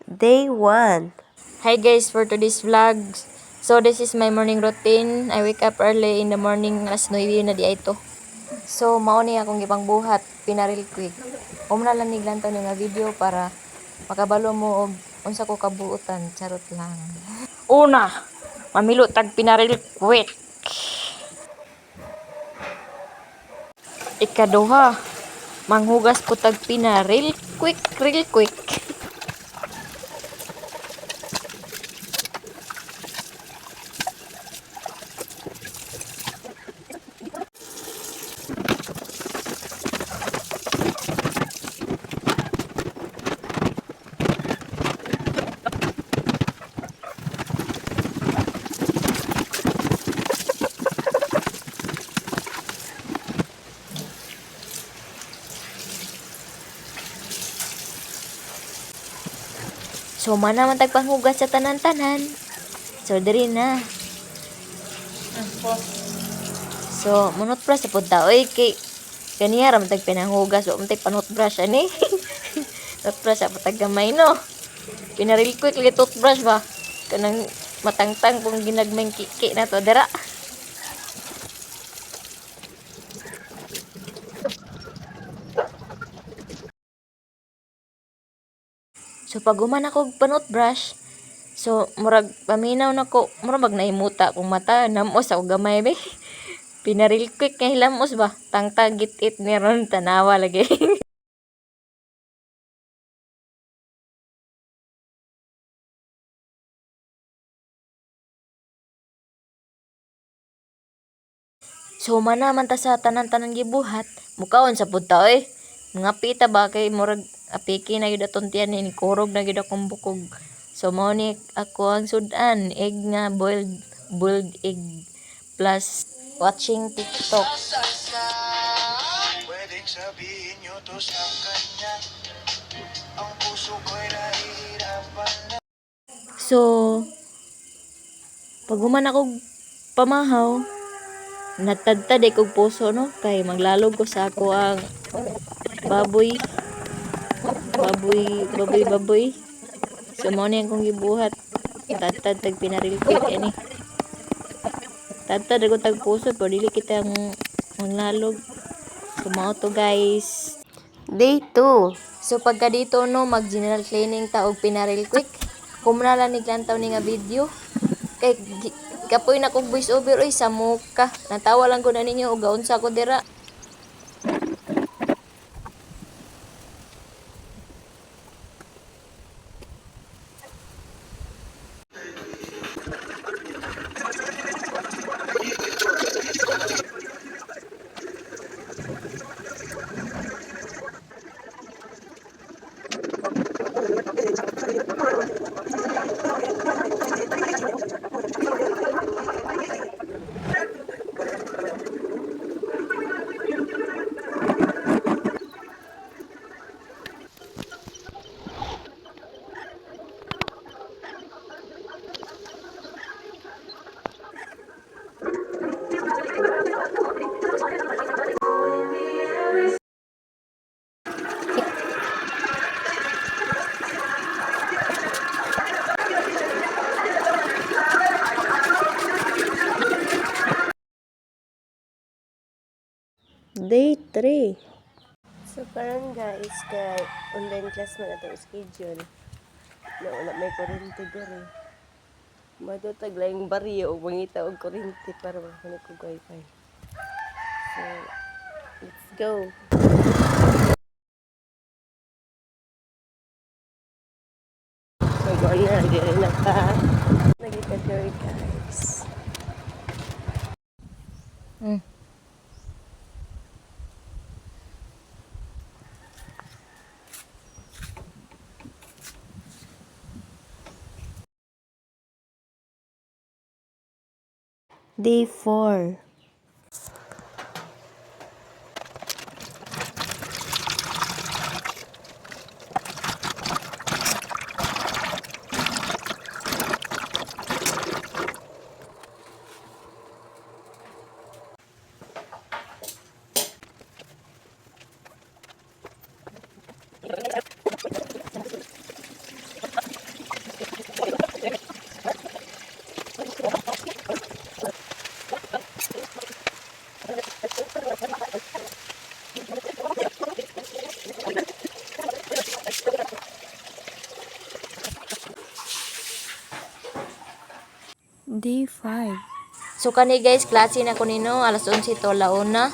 Day 1. Hi guys, for today's vlog. So this is my morning routine. I wake up early in the morning, alas 9 na di ito. So mao ni akong gipang buhat, pinaril quick. Umna lang ni glantaw ni nga video para makabalo mo og unsa ko kabuutan, charot lang. Una, mamilo tag pinaril quick. Ikaduha, manghugas ko tag pinaril quick, real quick. So, man tagpanghugas sa tanan-tanan. So, diri na. So, munot brush sa punta. Oy, kay kaniya ram tagpinanghugas. Wa man panot brush ani. Toothbrush sa patag gamay no. Pinaril quick li toothbrush ba. Kanang matangtang kung ginagmay kiki na to dira. So, pag human ako panot brush, so, murag, paminaw na ko, murag naimuta kung mata, namos ako gamay be. Pinaril quick kay hilamos ba, tangtang git-it meron tanawa lagi. So, manaman ta sa tanan-tanan gibuhat, mukaon sa punta mga pita ba kay murag apiki na gyud aton tiyan ni kurog na gyud akong bukog. So mao ni ako ang sudan, egg nga boiled egg plus watching TikTok. Pwedeng sabihin nyo to sa kanya, ang puso ko'y nahihirapan na. So pag human ako pamahaw, natadtad kog puso no kay maglalog ko sa ako ang baboy. So mao ni akong gibuhat. Tatad tag pinaril quick ani. Tatad ako tag puso pero dili kita ang maglalog. So mao to guys. Day 2. So pagka dito no mag general cleaning ta og pinaril quick. Kumna lang ni glantaw ni nga video. Kay kapoy na kog voice over oy sa muka. Natawa lang ko na ninyo og gaunsa ko dira. Day 3. So, parang guys, kay online class man atong schedule. Wala may kuryente diri. Matutag laing baryo o mangita og kuryente para makakunik og wifi. So, let's go. So, go na. Diri na ka. Nagika-joy guys. Day 4. Day 5. So kani guys, klase na ko nino alas 11 to launa.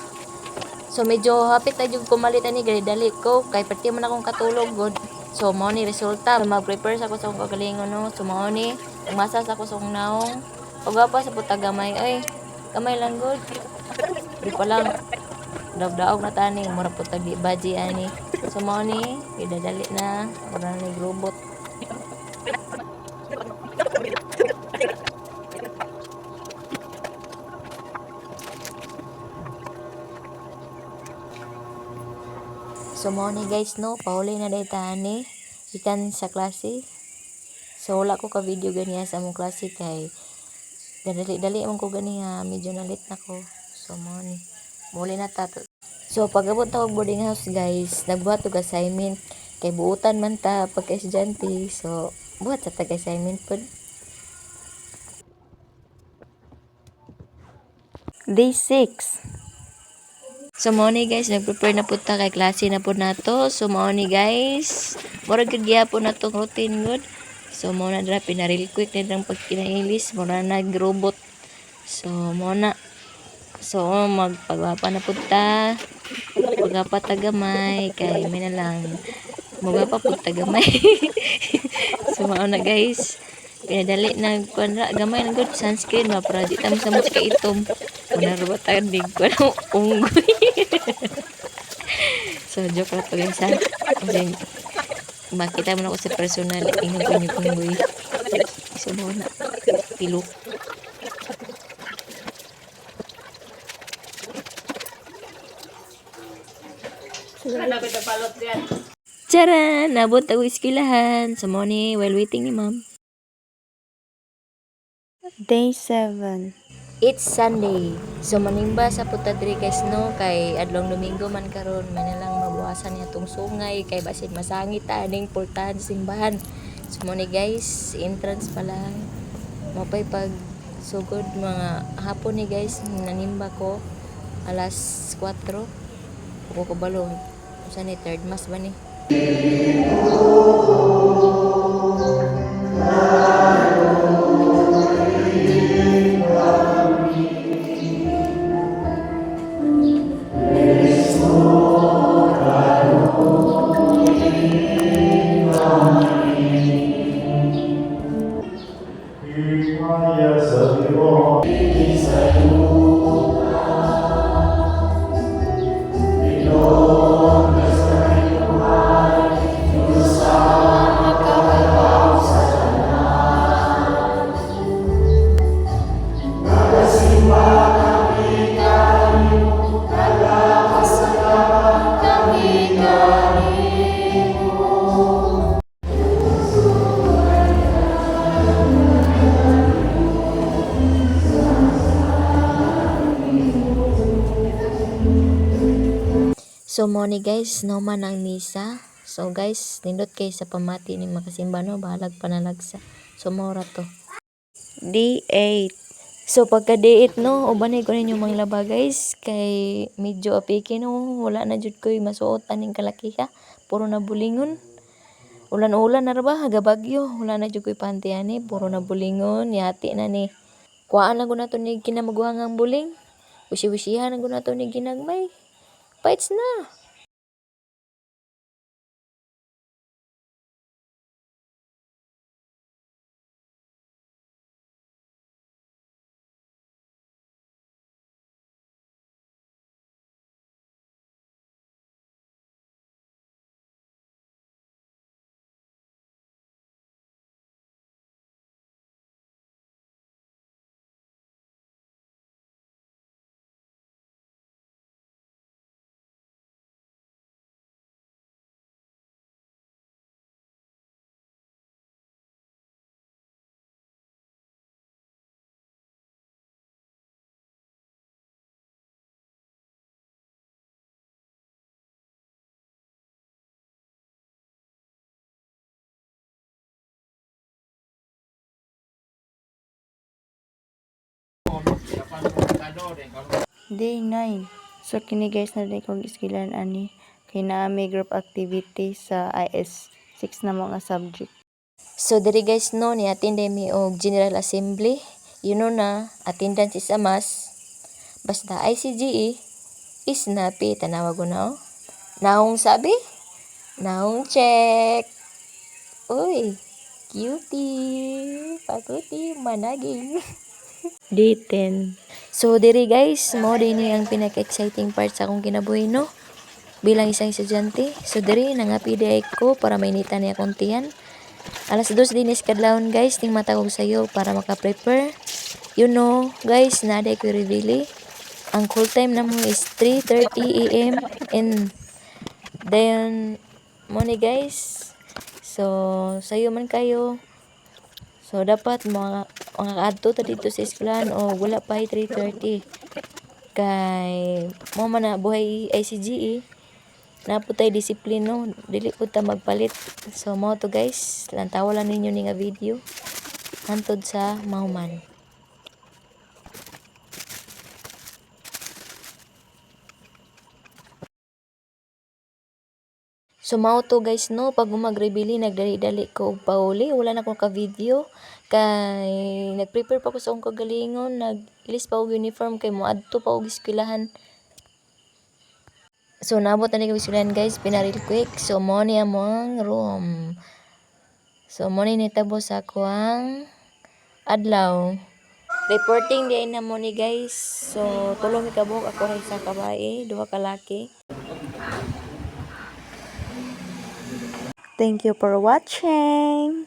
So medyo hapit na jud kumalit ani dali ko kay pati man akong katulog good. So mao ni resulta mag-prepare sa ko sa akong kagalingon no. So mao ni umasas ako sa akong naong. Ug pa sa puta gamay ay gamay lang good. Di pa lang daog na tani mura puta di baji ani. So mao ni idadali na ora ni robot. So mo ni guys no, pauli na dayta ni ikan sa klase. So wala ko ka video ganiya sa among klase kay dali man ko ganiya, medyo nalit na ko. So mo ni muli na ta. So pagabot ta og boarding house guys, nagbuhat og assignment kay buutan man ta pagka estudyante. So buhat sa tag assignment pod. Day 6. So mao ni guys, nag-prepare na pud ta kay klase na pud nato. So mao ni guys, mura gyud gyapon natong routine good. So mao na dra pinaril quick na drang pagkinailis, mura na robot. So mao na. So magpagwapa na pud ta. Pagwapa ta gamay kay may na lang. Magwapa pud ta gamay. So mao na guys. Pinadali na kuanra gamay na good sunscreen ba para di ta masamot ka itom. Muna robot ta dig ko unggoy. So joke lang to guys ha. Kasi makita mo na ako sa personal ingon ko ni unggoy. So mo na pilok. Tara! Nabot ako iskilahan. Sa mo ni while waiting ni ma'am. Day 7. It's Sunday. So manimba sa puta diri guys no kay adlong Domingo man karon man na lang mabuhasan niya tong sungay kay basin masangit ta aning portahan sa simbahan. So mo ni guys, entrance pa lang. Mapay pag sugod mga hapon ni guys nanimba ko alas 4. Ko ko balo. Sa ni third mass ba ni? So mo ni guys, no man ang misa. So guys, nindot kay sa pamati ni makasimba no, bahalag panalagsa. So mo ra to. Day 8. So pagka date no, ubanay ko ninyo mga laba guys, kay medyo apiki no, wala na jud koy masuot aning kalakiha, puro na bulingon. Ulan-ulan na ra ba, hagabagyo, wala na jud koy panty ani, puro na bulingon, yati na ni. Kuhaan na gud nato ni kinamaguhangang buling. Wisi-wisihan na gud nato ni ginagmay. Fights na. Day 9. So kini guys na din kong iskilan ani kay naa may group activity sa IS 6 na mga subject. So diri guys no, ni attend mi og General Assembly. You know na, attendance is a must. Basta ICGE is napi. Tanawa ko na, oh. Naong sabi? Naong check. Uy, cutie. Pakuti, managing. Day 10. So, diri guys, mo din ni ang pinaka-exciting part sa akong kinabuhi, no? Bilang isang estudyante. So, diri, nangapi ko para mainita niya akong tiyan. Alas 2 din is kadlawon guys, ting matawag sa'yo para maka-prepare. You know, guys, naday ko reveal. Ang cool time na mo is 3:30 a.m. And then, mo ni guys. So, sa'yo man kayo. So, dapat mga adto ta dito sa eskwelahan o wala pa 3:30. Kay, mo man na buhay ICGE. Naputay disiplino, dili po ta magpalit. So, mo to guys, lantawa lang ninyo ni nga video. Hantod sa Mauman. So, mao to guys, no, pag mag-rebili, nagdali-dali ko og pauli, wala na akong ka-video. Kay, nag-prepare pa ko sa akong kagalingon, nag-ilis pa og uniform, kay mo adto pa og eskwelahan. So, nabot na ni ko eskwelahan guys, pinaril quick. So, mo ni among room. So, mo ni nitabo sa kuang adlaw. Reporting di na mo ni guys. So, tulong ikabok ako rin sa kabae, duha ka laki. Thank you for watching.